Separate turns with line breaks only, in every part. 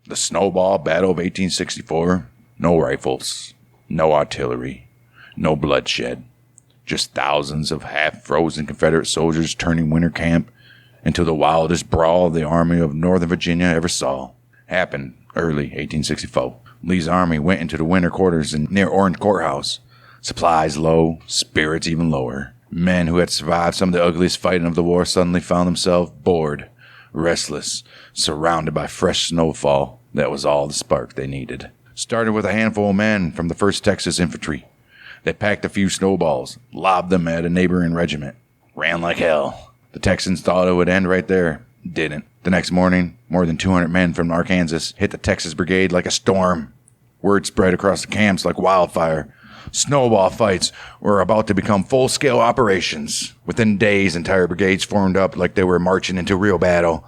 The snowball battle of 1864, no rifles, no artillery, no bloodshed. Just thousands of half-frozen Confederate soldiers turning winter camp into the wildest brawl the Army of Northern Virginia ever saw. Happened early 1864. Lee's army went into the winter quarters near Orange Courthouse. Supplies low, spirits even lower. Men who had survived some of the ugliest fighting of the war suddenly found themselves bored, restless, surrounded by fresh snowfall. That was all the spark they needed. Started with a handful of men from the 1st Texas Infantry. They packed a few snowballs, lobbed them at a neighboring regiment. Ran like hell. The Texans thought it would end right there. Didn't. The next morning, more than 200 men from Arkansas hit the Texas Brigade like a storm. Word spread across the camps like wildfire. Snowball fights were about to become full-scale operations. Within days, entire brigades formed up like they were marching into real battle.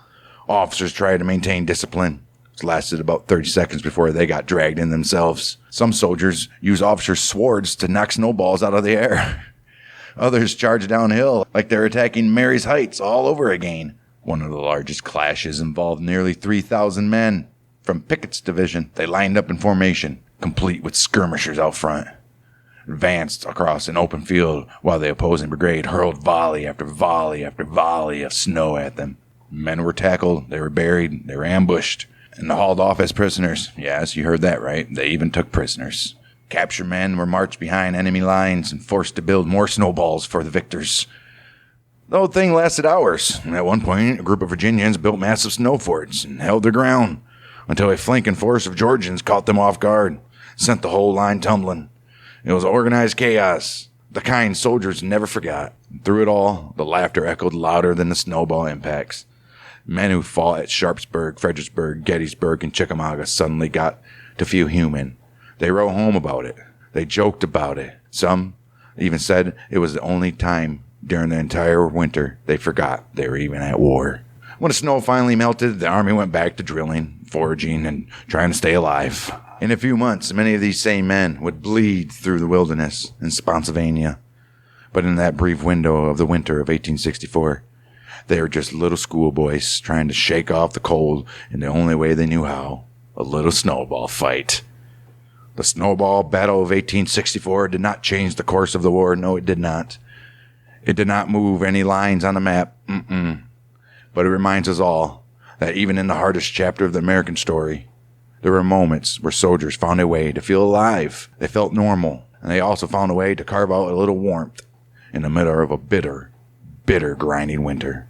Officers tried to maintain discipline. It lasted about 30 seconds before they got dragged in themselves. Some soldiers used officers' swords to knock snowballs out of the air. Others charged downhill like they're attacking Mary's Heights all over again. One of the largest clashes involved nearly 3,000 men. From Pickett's division, they lined up in formation, complete with skirmishers out front. Advanced across an open field while the opposing brigade hurled volley after volley after volley of snow at them. Men were tackled, they were buried, they were ambushed, and hauled off as prisoners. Yes, you heard that right. They even took prisoners. Captured men were marched behind enemy lines and forced to build more snowballs for the victors. The whole thing lasted hours. At one point, a group of Virginians built massive snow forts and held their ground until a flanking force of Georgians caught them off guard, sent the whole line tumbling. It was organized chaos, the kind soldiers never forgot. Through it all, the laughter echoed louder than the snowball impacts. Men who fought at Sharpsburg, Fredericksburg, Gettysburg, and Chickamauga suddenly got to feel human. They wrote home about it. They joked about it. Some even said it was the only time during the entire winter they forgot they were even at war. When the snow finally melted, the army went back to drilling, foraging, and trying to stay alive. In a few months, many of these same men would bleed through the wilderness in Spotsylvania. But in that brief window of the winter of 1864, they were just little schoolboys trying to shake off the cold in the only way they knew how, a little snowball fight. The snowball battle of 1864 did not change the course of the war. No, it did not. It did not move any lines on the map. But it reminds us all that even in the hardest chapter of the American story, there were moments where soldiers found a way to feel alive. They felt normal, and they also found a way to carve out a little warmth in the middle of a bitter, bitter grinding winter.